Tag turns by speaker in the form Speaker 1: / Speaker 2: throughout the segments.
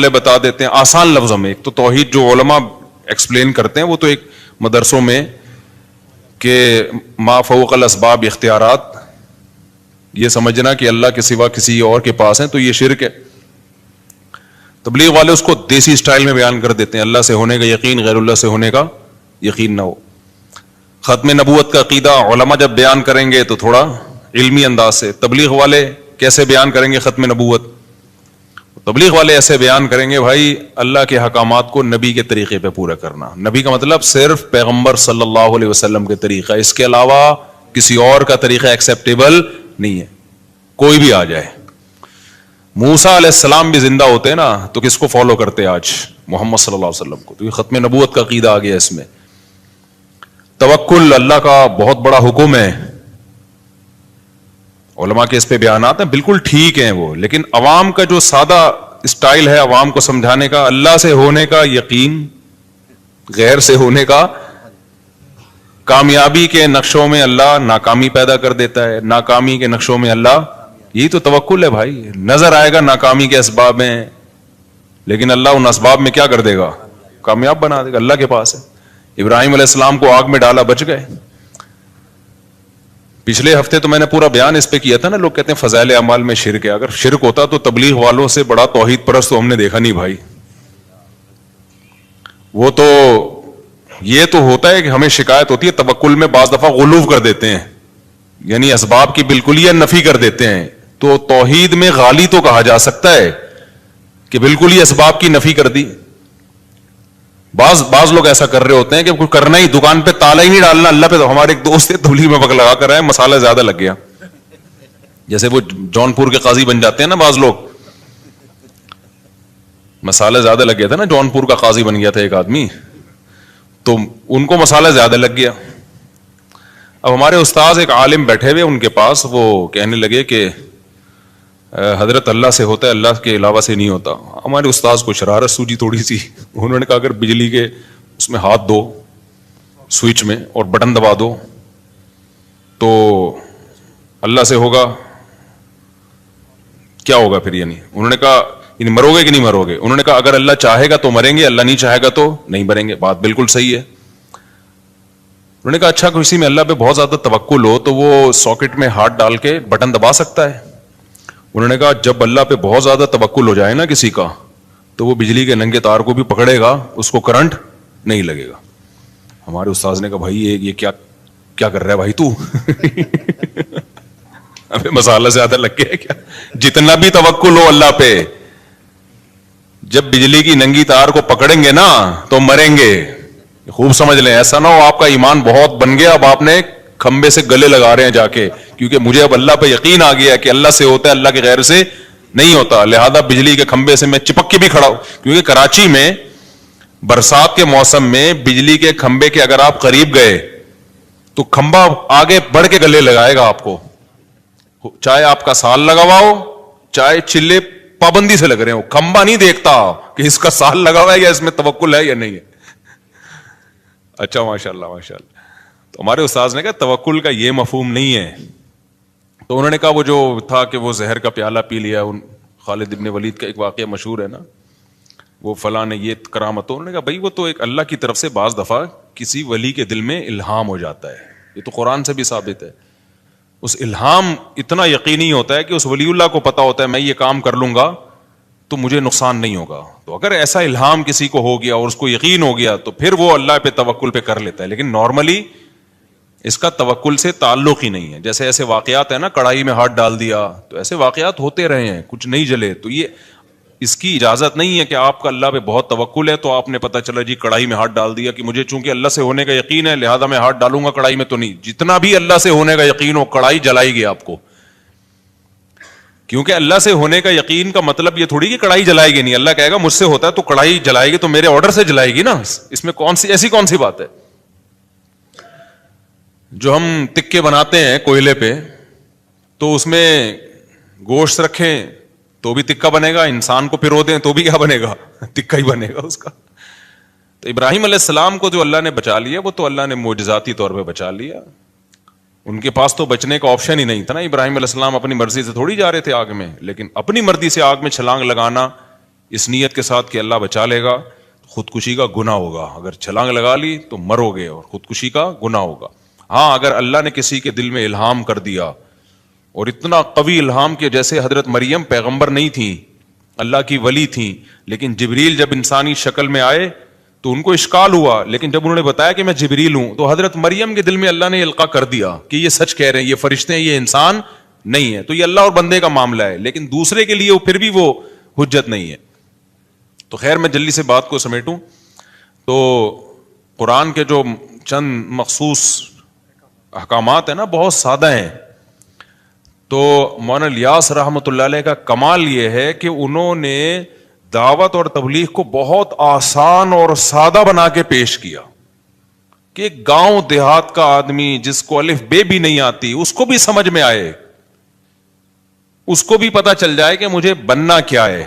Speaker 1: بتا دیتے ہیں آسان لفظوں میں. ایک تو توحید جو علماء ایکسپلین کرتے ہیں وہ تو ایک مدرسوں میں کہ ما فوق الاسباب اختیارات، یہ سمجھنا کہ اللہ کے سوا کسی اور کے پاس ہیں تو یہ شرک ہے. تبلیغ والے اس کو دیسی سٹائل میں بیان کر دیتے ہیں، اللہ سے ہونے کا یقین غیر اللہ سے ہونے کا یقین نہ ہو. ختم نبوت کا عقیدہ علماء جب بیان کریں گے تو تھوڑا علمی انداز سے. تبلیغ والے کیسے بیان کریں گے ختم نبوت؟ تبلیغ والے ایسے بیان کریں گے بھائی اللہ کے حکامات کو نبی کے طریقے پہ پورا کرنا. نبی کا مطلب صرف پیغمبر صلی اللہ علیہ وسلم کے طریقہ، اس کے علاوہ کسی اور کا طریقہ ایکسیپٹیبل نہیں ہے، کوئی بھی آ جائے. موسیٰ علیہ السلام بھی زندہ ہوتے نا تو کس کو فالو کرتے آج؟ محمد صلی اللہ علیہ وسلم کو. تو یہ ختم نبوت کا عقیدہ آ گیا اس میں. توکل اللہ کا بہت بڑا حکم ہے، علماء کے اس پہ بیانات ہیں بالکل ٹھیک ہیں وہ، لیکن عوام کا جو سادہ اسٹائل ہے عوام کو سمجھانے کا، اللہ سے ہونے کا یقین غیر سے ہونے کا، کامیابی کے نقشوں میں اللہ ناکامی پیدا کر دیتا ہے، ناکامی کے نقشوں میں اللہ، یہی تو توکل ہے بھائی. نظر آئے گا ناکامی کے اسباب میں، لیکن اللہ ان اسباب میں کیا کر دے گا؟ کامیاب بنا دے گا. اللہ کے پاس ہے. ابراہیم علیہ السلام کو آگ میں ڈالا، بچ گئے. پچھلے ہفتے تو میں نے پورا بیان اس پہ کیا تھا نا. لوگ کہتے ہیں فضائل اعمال میں شرک ہے. اگر شرک ہوتا تو تبلیغ والوں سے بڑا توحید پرست تو ہم نے دیکھا نہیں بھائی. وہ تو یہ تو ہوتا ہے کہ ہمیں شکایت ہوتی ہے توکل میں بعض دفعہ غلو کر دیتے ہیں، یعنی اسباب کی بالکل ہی نفی کر دیتے ہیں. تو توحید میں غالی تو کہا جا سکتا ہے کہ بالکل ہی اسباب کی نفی کر دی. بعض لوگ ایسا کر رہے ہوتے ہیں کہ کچھ کرنا ہی، دکان پہ تالا ہی نہیں ڈالنا اللہ پہ. تو ہمارے ایک دوست تبلیغ میں پک لگا کر آئے، مسالہ زیادہ لگ گیا. جیسے وہ جونپور کے قاضی بن جاتے ہیں نا بعض لوگ، مسالہ زیادہ لگ گیا تھا نا. جونپور کا قاضی بن گیا تھا ایک آدمی، تو ان کو مسالہ زیادہ لگ گیا. اب ہمارے استاذ ایک عالم بیٹھے ہوئے ان کے پاس، وہ کہنے لگے کہ حضرت اللہ سے ہوتا ہے، اللہ کے علاوہ سے نہیں ہوتا. ہمارے استاذ کو شرارت سوجی تھوڑی سی. انہوں نے کہا اگر بجلی کے اس میں ہاتھ دو سوئچ میں اور بٹن دبا دو تو اللہ سے ہوگا، کیا ہوگا پھر؟ یعنی انہوں نے کہا یعنی مرو گے کہ نہیں مرو گے؟ انہوں نے کہا اگر اللہ چاہے گا تو مریں گے، اللہ نہیں چاہے گا تو نہیں مریں گے. بات بالکل صحیح ہے. انہوں نے کہا اچھا کسی میں اللہ پہ بہت زیادہ توکل ہو تو وہ ساکٹ میں ہاتھ ڈال کے بٹن دبا سکتا ہے؟ انہوں نے کہا جب اللہ پہ بہت زیادہ توکل ہو جائے نا کسی کا تو وہ بجلی کے ننگے تار کو بھی پکڑے گا، اس کو کرنٹ نہیں لگے گا. ہمارے استاذ نے کہا بھائی یہ کیا کر رہا ہے بھائی تو؟ ابھی مسالہ زیادہ لگ گیا کیا؟ جتنا بھی توکل ہو اللہ پہ، جب بجلی کی ننگی تار کو پکڑیں گے نا تو مریں گے. خوب سمجھ لیں، ایسا نہ ہو آپ کا ایمان بہت بن گیا اب آپ نے کھمبے سے گلے لگا رہے ہیں جا کے، کیونکہ مجھے اب اللہ پہ یقین آ گیا کہ اللہ سے ہوتا ہے، اللہ کے غیر سے نہیں ہوتا، لہذا بجلی کے کھمبے سے میں چپک کے بھی کھڑا ہوں. کیونکہ کراچی میں برسات کے موسم میں بجلی کے کھمبے کے اگر آپ قریب گئے تو کھمبا آگے بڑھ کے گلے لگائے گا آپ کو، چاہے آپ کا سال لگا ہوا ہو چاہے چلے پابندی سے لگ رہے ہو. کھمبا نہیں دیکھتا کہ اس کا سال لگا ہوا ہے یا اس میں توکل ہے یا نہیں ہے. اچھا ماشاء اللہ ماشاء اللہ. تو ہمارے استاذ نے کہا توکل کا یہ مفہوم نہیں ہے. تو انہوں نے کہا وہ جو تھا کہ وہ زہر کا پیالہ پی لیا، خالد ابن ولید کا ایک واقعہ مشہور ہے نا، وہ فلاں نے یہ کرامت. انہوں نے کہا بھائی وہ تو ایک اللہ کی طرف سے بعض دفعہ کسی ولی کے دل میں الہام ہو جاتا ہے، یہ تو قرآن سے بھی ثابت ہے. اس الہام اتنا یقینی ہوتا ہے کہ اس ولی اللہ کو پتا ہوتا ہے میں یہ کام کر لوں گا تو مجھے نقصان نہیں ہوگا. تو اگر ایسا الہام کسی کو ہو گیا اور اس کو یقین ہو گیا تو پھر وہ اللہ پہ توکل پہ کر لیتا ہے. لیکن نارملی اس کا توکل سے تعلق ہی نہیں ہے. جیسے ایسے واقعات ہیں نا، کڑائی میں ہاتھ ڈال دیا، تو ایسے واقعات ہوتے رہے ہیں، کچھ نہیں جلے. تو یہ اس کی اجازت نہیں ہے کہ آپ کا اللہ پہ بہت توکل ہے تو آپ نے پتا چلا جی کڑائی میں ہاتھ ڈال دیا کہ مجھے چونکہ اللہ سے ہونے کا یقین ہے لہذا میں ہاتھ ڈالوں گا کڑائی میں. تو نہیں، جتنا بھی اللہ سے ہونے کا یقین ہو کڑائی جلائے گی آپ کو. کیونکہ اللہ سے ہونے کا یقین کا مطلب یہ تھوڑی کہ کڑائی جلائے گی نہیں. اللہ کہے گا مجھ سے ہوتا ہے تو کڑائی جلائے گی تو میرے آرڈر سے جلائے گی نا. اس میں ایسی کون سی بات ہے؟ جو ہم تکے بناتے ہیں کوئلے پہ تو اس میں گوشت رکھیں تو بھی تکا بنے گا، انسان کو پرو دیں تو بھی کیا بنے گا؟ تکا ہی بنے گا اس کا. تو ابراہیم علیہ السلام کو جو اللہ نے بچا لیا وہ تو اللہ نے معجزاتی طور پہ بچا لیا. ان کے پاس تو بچنے کا آپشن ہی نہیں تھا نا. ابراہیم علیہ السلام اپنی مرضی سے تھوڑی جا رہے تھے آگ میں، لیکن اپنی مرضی سے آگ میں چھلانگ لگانا اس نیت کے ساتھ کہ اللہ بچا لے گا، خودکشی کا گناہ ہوگا. اگر چھلانگ لگا لی تو مرو گے اور خودکشی کا گناہ ہوگا. ہاں اگر اللہ نے کسی کے دل میں الہام کر دیا، اور اتنا قوی الہام کہ جیسے حضرت مریم پیغمبر نہیں تھی، اللہ کی ولی تھیں، لیکن جبریل جب انسانی شکل میں آئے تو ان کو اشکال ہوا، لیکن جب انہوں نے بتایا کہ میں جبریل ہوں تو حضرت مریم کے دل میں اللہ نے القاء کر دیا کہ یہ سچ کہہ رہے ہیں، یہ فرشتے ہیں، یہ انسان نہیں ہے. تو یہ اللہ اور بندے کا معاملہ ہے، لیکن دوسرے کے لیے پھر بھی وہ حجت نہیں ہے. تو خیر میں جلدی سے بات کو سمیٹوں تو قرآن کے جو چند مخصوص احکامات ہیں نا بہت سادہ ہیں. تو مولانا الیاس رحمۃ اللہ علیہ کا کمال یہ ہے کہ انہوں نے دعوت اور تبلیغ کو بہت آسان اور سادہ بنا کے پیش کیا کہ ایک گاؤں دیہات کا آدمی جس کو الف بے بھی نہیں آتی اس کو بھی سمجھ میں آئے، اس کو بھی پتا چل جائے کہ مجھے بننا کیا ہے.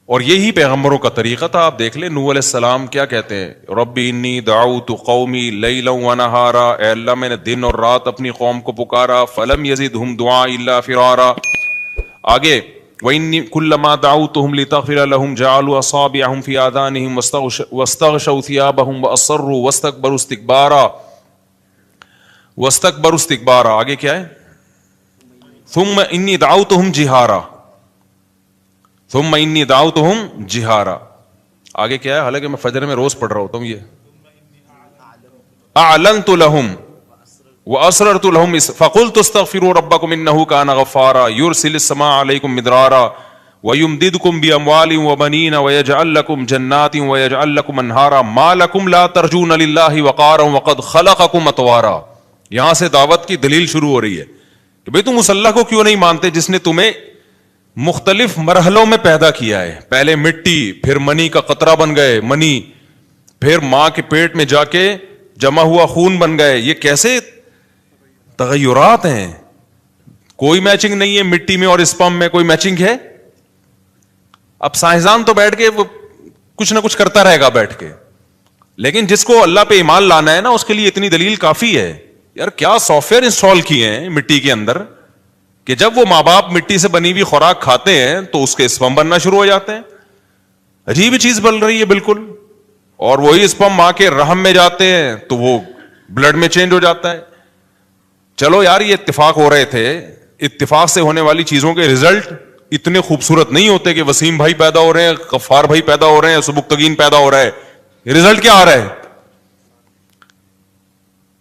Speaker 1: اور یہی پیغمبروں کا طریقہ تھا. آپ دیکھ لیں نوح علیہ السلام کیا کہتے ہیں، ربی انی دعوت قومی لیلا ونہارا، اے اللہ میں نے دن اور رات اپنی قوم کو پکارا، فلم یزدہم دعائی الا فرارا. آگے وانی کلما دعوتہم لتغفر لہم جعلوا اصابعہم فی آذانہم واستغشوا ثیابہم واصروا واستکبروا استکبارا. آگے کیا ہے، ثم انی دعوتہم جہارا، ثم انی دعوتہم جہارا. آگے کیا ہے، حالانکہ میں فجر میں روز پڑھ رہا ہوتا ہوں یہ، اعلنت لہم واسررت لہم فقلت استغفروا ربکم انہ کان غفارا یرسل السماء علیکم مدرارا ویمددکم باموال وبنین ویجعل لکم جنات ویجعل لکم انہارا ما لکم لا ترجون للہ وقارا وقد خلقکم اطوارا. یہاں سے دعوت کی دلیل شروع ہو رہی ہے کہ بھئی تم اس اللہ کو کیوں نہیں مانتے جس نے تمہیں مختلف مرحلوں میں پیدا کیا ہے. پہلے مٹی، پھر منی کا قطرہ بن گئے منی، پھر ماں کے پیٹ میں جا کے جمع ہوا خون بن گئے. یہ کیسے تغیرات ہیں، کوئی میچنگ نہیں ہے مٹی میں اور اسپم میں، کوئی میچنگ ہے؟ اب سائنسدان تو بیٹھ کے وہ کچھ نہ کچھ کرتا رہے گا بیٹھ کے، لیکن جس کو اللہ پہ ایمان لانا ہے نا اس کے لیے اتنی دلیل کافی ہے. یار کیا سافٹ ویئر انسٹال کیے ہیں مٹی کے اندر کہ جب وہ ماں باپ مٹی سے بنی ہوئی خوراک کھاتے ہیں تو اس کے اسپم بننا شروع ہو جاتے ہیں. عجیب چیز بن رہی ہے بالکل. اور وہی اسپم ماں کے رحم میں جاتے ہیں تو وہ بلڈ میں چینج ہو جاتا ہے. چلو یار یہ اتفاق ہو رہے تھے، اتفاق سے ہونے والی چیزوں کے ریزلٹ اتنے خوبصورت نہیں ہوتے کہ وسیم بھائی پیدا ہو رہے ہیں، غفار بھائی پیدا ہو رہے ہیں، سبکتگین پیدا ہو رہا ہے. ریزلٹ کیا آ رہا ہے؟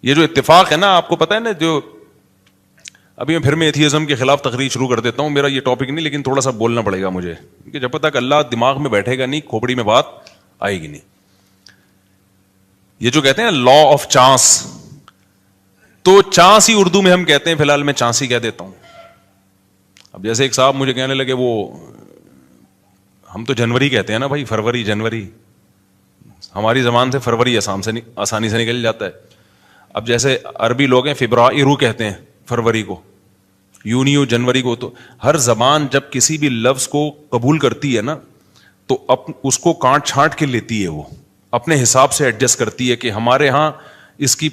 Speaker 1: یہ جو اتفاق ہے نا، آپ کو پتا ہے نا، جو ابھی میں پھر میں ایتھیزم کے خلاف تقریر شروع کر دیتا ہوں، میرا یہ ٹاپک نہیں لیکن تھوڑا سا بولنا پڑے گا مجھے کہ جب تک اللہ دماغ میں بیٹھے گا نہیں کھوپڑی میں بات آئے گی نہیں. یہ جو کہتے ہیں لا آف چانس، تو چانس ہی اردو میں ہم کہتے ہیں، فی الحال میں چانس ہی کہہ دیتا ہوں. اب جیسے ایک صاحب مجھے کہنے لگے وہ ہم تو جنوری کہتے ہیں نا بھائی، فروری جنوری، ہماری زبان سے فروری آسانی سے نکل جاتا ہے. اب جیسے عربی لوگ ہیں فبرائرو کہتے ہیں فروری کو، یونیو جنوری کو. تو ہر زبان جب کسی بھی لفظ کو قبول کرتی ہے نا تو اس کو کانٹ چھانٹ کے لیتی ہے، وہ اپنے حساب سے ایڈجسٹ کرتی ہے کہ ہمارے ہاں اس کی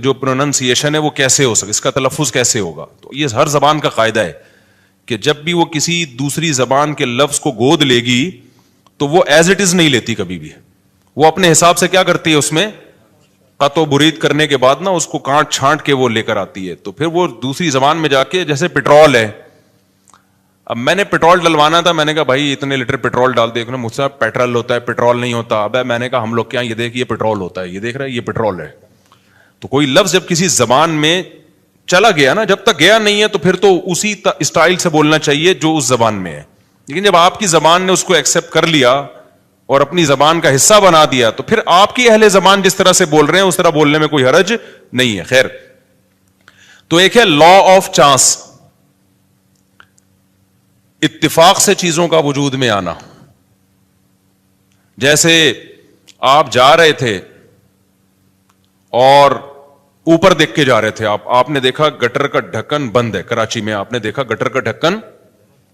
Speaker 1: جو پروننسیشن ہے وہ کیسے ہو سکے، اس کا تلفظ کیسے ہوگا. تو یہ ہر زبان کا قاعدہ ہے کہ جب بھی وہ کسی دوسری زبان کے لفظ کو گود لے گی تو وہ ایز اٹ از نہیں لیتی کبھی بھی، وہ اپنے حساب سے کیا کرتی ہے، اس میں قط و برید کرنے کے بعد نا اس کو کانٹ چھانٹ کے وہ لے کر آتی ہے. تو پھر وہ دوسری زبان میں جا کے، جیسے پیٹرول ہے، اب میں نے پیٹرول ڈلوانا تھا، میں نے کہا بھائی اتنے لیٹر پیٹرول ڈال دے. مجھ سے پیٹرول ہوتا ہے، پیٹرول نہیں ہوتا. اب میں نے کہا ہم لوگ کیا، یہ دیکھ یہ پیٹرول ہوتا ہے، یہ دیکھ رہا ہے یہ پیٹرول ہے. تو کوئی لفظ جب کسی زبان میں چلا گیا نا، جب تک گیا نہیں ہے تو پھر تو اسی اسٹائل سے بولنا چاہیے جو اس زبان میں ہے. لیکن جب آپ کی زبان نے اس کو ایکسپٹ کر لیا اور اپنی زبان کا حصہ بنا دیا تو پھر آپ کی اہل زبان جس طرح سے بول رہے ہیں اس طرح بولنے میں کوئی حرج نہیں ہے. خیر، تو ایک ہے لا آف چانس، اتفاق سے چیزوں کا وجود میں آنا. جیسے آپ جا رہے تھے اور اوپر دیکھ کے جا رہے تھے، آپ نے دیکھا گٹر کا ڈھکن بند ہے. کراچی میں آپ نے دیکھا گٹر کا ڈھکن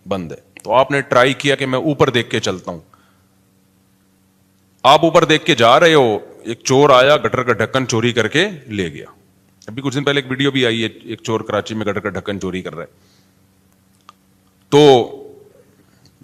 Speaker 1: بند ہے، تو آپ نے ٹرائی کیا کہ میں اوپر دیکھ کے چلتا ہوں. آپ اوپر دیکھ کے جا رہے ہو، ایک چور آیا گٹر کا ڈھکن چوری کر کے لے گیا. ابھی کچھ دن پہلے ایک ویڈیو بھی آئی ہے، ایک چور کراچی میں گٹر کا ڈھکن چوری کر رہا ہے. تو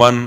Speaker 1: 1,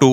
Speaker 1: 2,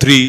Speaker 1: 3,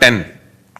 Speaker 1: 10,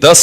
Speaker 1: 10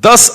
Speaker 1: 10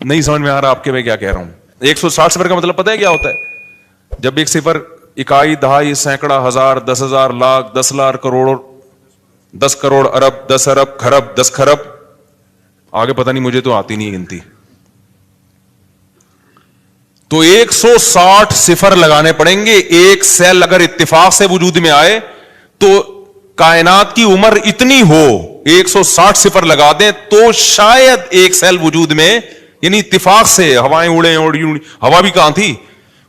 Speaker 1: نہیں سمجھ میں آ رہا آپ کے میں کیا کہہ رہا ہوں. 160 صفر کا مطلب پتہ ہے کیا ہوتا ہے؟ جب ایک صفر اکائی دہائی سینکڑا ہزار 10,000 لاکھ 10 لاکھ کروڑ 10 کروڑ ارب 10 ارب کھرب 10 کھرب آگے پتہ نہیں, مجھے تو آتی نہیں گنتی. تو 160 صفر لگانے پڑیں گے. ایک سیل اگر اتفاق سے وجود میں آئے تو کائنات کی عمر اتنی ہو, 160 صفر لگا دیں تو شاید ایک سیل وجود میں, یعنی اتفاق سے ہوائیں اڑیں, ہوا بھی کہاں تھی,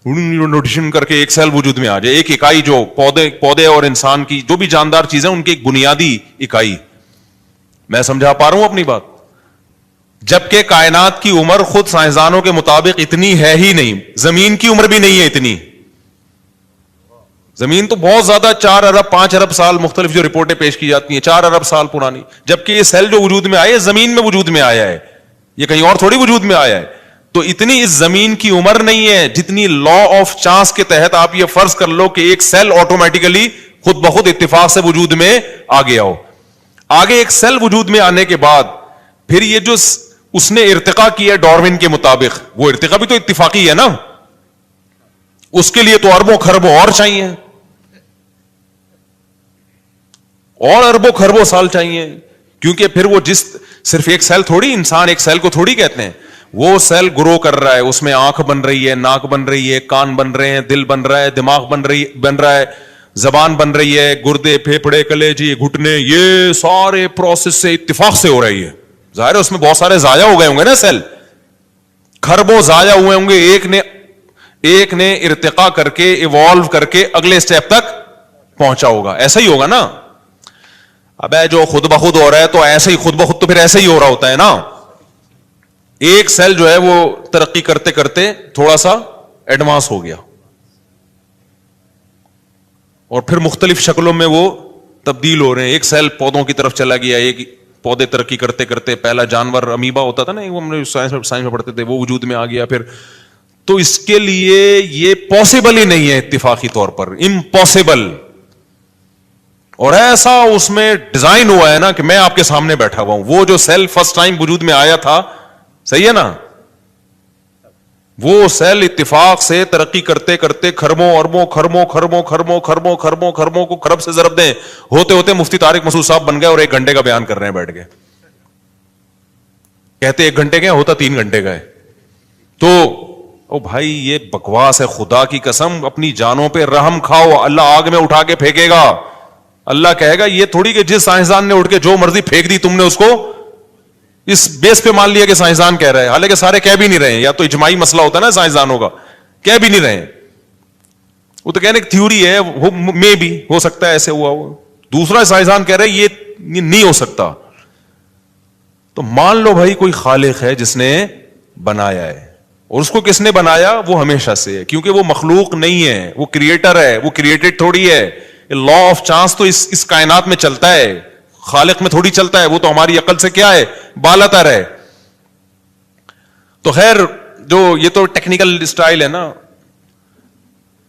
Speaker 1: روٹیشن کر کے ایک سیل وجود میں آ جائے. ایک اکائی جو پودے اور انسان کی جو بھی جاندار چیزیں ان کی ایک بنیادی اکائی. میں سمجھا پا رہا ہوں اپنی بات؟ جبکہ کائنات کی عمر خود سائنسدانوں کے مطابق اتنی ہے ہی نہیں, زمین کی عمر بھی نہیں ہے اتنی. زمین تو بہت زیادہ 4 ارب 5 ارب سال, مختلف جو رپورٹیں پیش کی جاتی ہیں 4 ارب سال پرانی, جبکہ یہ سیل جو وجود میں آیا ہے زمین میں وجود میں آیا ہے, یہ کہیں اور تھوڑی وجود میں آیا ہے. تو اتنی اس زمین کی عمر نہیں ہے جتنی لا آف چانس کے تحت آپ یہ فرض کر لو کہ ایک سیل آٹومیٹیکلی خود بخود اتفاق سے وجود میں آ گیا ہو. آگے ایک سیل وجود میں آنے کے بعد پھر یہ جو اس نے ارتقا کیا ڈارون کے مطابق, وہ ارتقا بھی تو اتفاقی ہے نا, اس کے لیے تو اربوں خربوں اور چاہیے, اور اربوں خربوں سال چاہیے, کیونکہ پھر وہ صرف ایک سیل تھوڑی, انسان ایک سیل کو تھوڑی کہتے ہیں, وہ سیل گرو کر رہا ہے, اس میں آنکھ بن رہی ہے, ناک بن رہی ہے, کان بن رہے ہیں, دل بن رہا ہے, دماغ بن رہا ہے, زبان بن رہی ہے, گردے پھیپھڑے کلیجی گھٹنے, یہ سارے پروسیس سے اتفاق سے ہو رہی ہے. ظاہر ہے اس میں بہت سارے ضائع ہو گئے ہوں گے نا سیل, خربوں ضائع ہوئے ہوں گے, ایک نے ارتقا کر کے ایوالو کر کے اگلے اسٹیپ تک پہنچا ہوگا. ایسا ہی ہوگا نا. اب جو خود بخود ہو رہا ہے تو ایسے ہی خود بخود تو پھر ایسے ہی ہو رہا ہوتا ہے نا. ایک سیل جو ہے وہ ترقی کرتے کرتے تھوڑا سا ایڈوانس ہو گیا اور پھر مختلف شکلوں میں وہ تبدیل ہو رہے ہیں. ایک سیل پودوں کی طرف چلا گیا, ایک پودے ترقی کرتے کرتے پہلا جانور امیبا ہوتا تھا نا, ہم نے سائنس میں پڑھتے تھے, وہ وجود میں آ گیا پھر. تو اس کے لیے یہ پاسبل ہی نہیں ہے اتفاقی طور پر, امپاسبل. اور ایسا اس میں ڈیزائن ہوا ہے نا کہ میں آپ کے سامنے بیٹھا ہوا ہوں. وہ جو سیل فرسٹ ٹائم وجود میں آیا تھا, صحیح ہے نا, وہ سیل اتفاق سے ترقی کرتے کرتے خربوں اربوں خربوں خربوں خربوں خربوں خربوں خربوں کو خرب سے ضرب دیں ہوتے ہوتے مفتی طارق مسعود صاحب بن گئے اور 1 گھنٹے کا بیان کر رہے ہیں بیٹھ کے. کہتے 1 گھنٹے کا ہوتا 3 گھنٹے کا ہے. تو او بھائی یہ بکواس ہے, خدا کی قسم اپنی جانوں پہ رحم کھاؤ. اللہ آگ میں اٹھا کے پھینکے گا. اللہ کہے گا یہ تھوڑی کہ جس سائنسدان نے اٹھ کے جو مرضی پھینک دی تم نے اس کو اس بیس پہ مان لیا کہ سائنسدان کہہ رہے ہیں, حالانکہ سارے کہہ بھی نہیں رہے ہیں. یا تو اجماعی مسئلہ ہوتا ہے نا سائنسدانوں کا, کہہ بھی نہیں رہے ہیں. وہ تو کہنے ایک تھیوری ہے, میں بھی ہو سکتا ہے ایسے ہوا ہو. دوسرا سائنسدان کہہ رہے ہیں یہ نہیں ہو سکتا. تو مان لو بھائی کوئی خالق ہے جس نے بنایا ہے, اور اس کو کس نے بنایا, وہ ہمیشہ سے ہے, کیونکہ وہ مخلوق نہیں ہے, وہ کریٹر ہے, وہ کریٹڈ تھوڑی ہے. لا آف چانس تو اس کائنات میں چلتا ہے, خالق میں تھوڑی چلتا ہے. وہ تو ہماری عقل سے کیا ہے, بالاتر ہے. تو خیر جو یہ تو ٹیکنیکل اسٹائل ہے نا.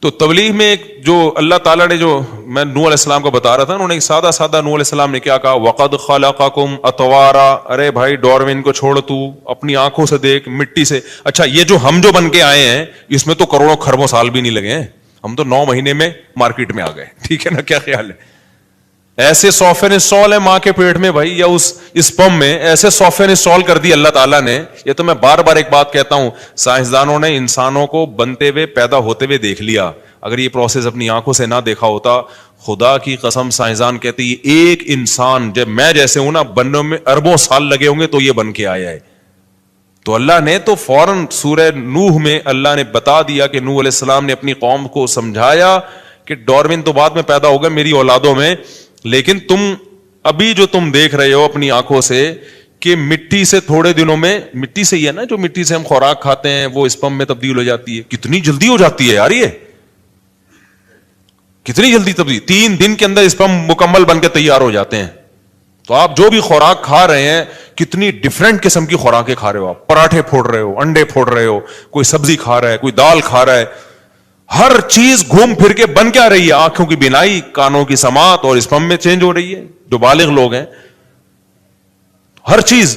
Speaker 1: تو تبلیغ میں جو اللہ تعالیٰ نے, جو میں نوح علیہ السلام کو بتا رہا تھا, انہوں نے سادہ نوح علیہ السلام نے کیا کہا, وَقَدْ خَلَقَكُمْ أَطْوَارًا. ارے بھائی ڈارون کو چھوڑ, تو اپنی آنکھوں سے دیکھ, مٹی سے. اچھا یہ جو ہم جو بن کے آئے ہیں اس میں تو کروڑوں خربوں سال بھی نہیں لگے ہیں, ہم تو 9 مہینے میں مارکیٹ میں آ گئے. ٹھیک ہے نا, کیا خیال ہے؟ ایسے سافٹ ویئر انسٹال ہے ماں کے پیٹ میں بھائی, یا اس اسپم میں ایسے سافٹ ویئر انسٹال کر دی اللہ تعالیٰ نے. یہ تو میں بار بار ایک بات کہتا ہوں, سائنسدانوں نے انسانوں کو بنتے ہوئے پیدا ہوتے ہوئے دیکھ لیا. اگر یہ پروسیس اپنی آنکھوں سے نہ دیکھا ہوتا, خدا کی قسم سائنسدان کہتے ہیں ایک انسان جب میں جیسے ہوں نا بننے میں اربوں سال لگے ہوں گے تو یہ بن کے آیا ہے. تو اللہ نے تو فوراً سورہ نوح میں اللہ نے بتا دیا کہ نوح علیہ السلام نے اپنی قوم کو سمجھایا کہ ڈارون تو بعد میں پیدا ہوگا میری اولادوں میں, لیکن تم ابھی جو تم دیکھ رہے ہو اپنی آنکھوں سے کہ مٹی سے تھوڑے دنوں میں, مٹی سے ہی ہے نا, جو مٹی سے ہم خوراک کھاتے ہیں وہ اسپم میں تبدیل ہو جاتی ہے. کتنی جلدی ہو جاتی ہے یار, یہ کتنی جلدی تبدیل, 3 دن کے اندر اسپم مکمل بن کے تیار ہو جاتے ہیں. تو آپ جو بھی خوراک کھا رہے ہیں کتنی ڈفرینٹ قسم کی خوراکیں کھا رہے ہو. آپ پراٹھے پھوڑ رہے ہو, انڈے پھوڑ رہے ہو, کوئی سبزی کھا رہا ہے, کوئی دال کھا رہا ہے. ہر چیز گھوم پھر کے بن کیا رہی ہے, آنکھوں کی بینائی, کانوں کی سماعت اور اسپم میں چینج ہو رہی ہے. جو بالغ لوگ ہیں ہر چیز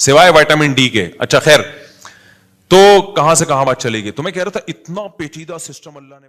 Speaker 1: سوائے وائٹامن ڈی کے. اچھا خیر, تو کہاں سے کہاں بات چلے گی. تو میں کہہ رہا تھا اتنا پیچیدہ سسٹم اللہ نے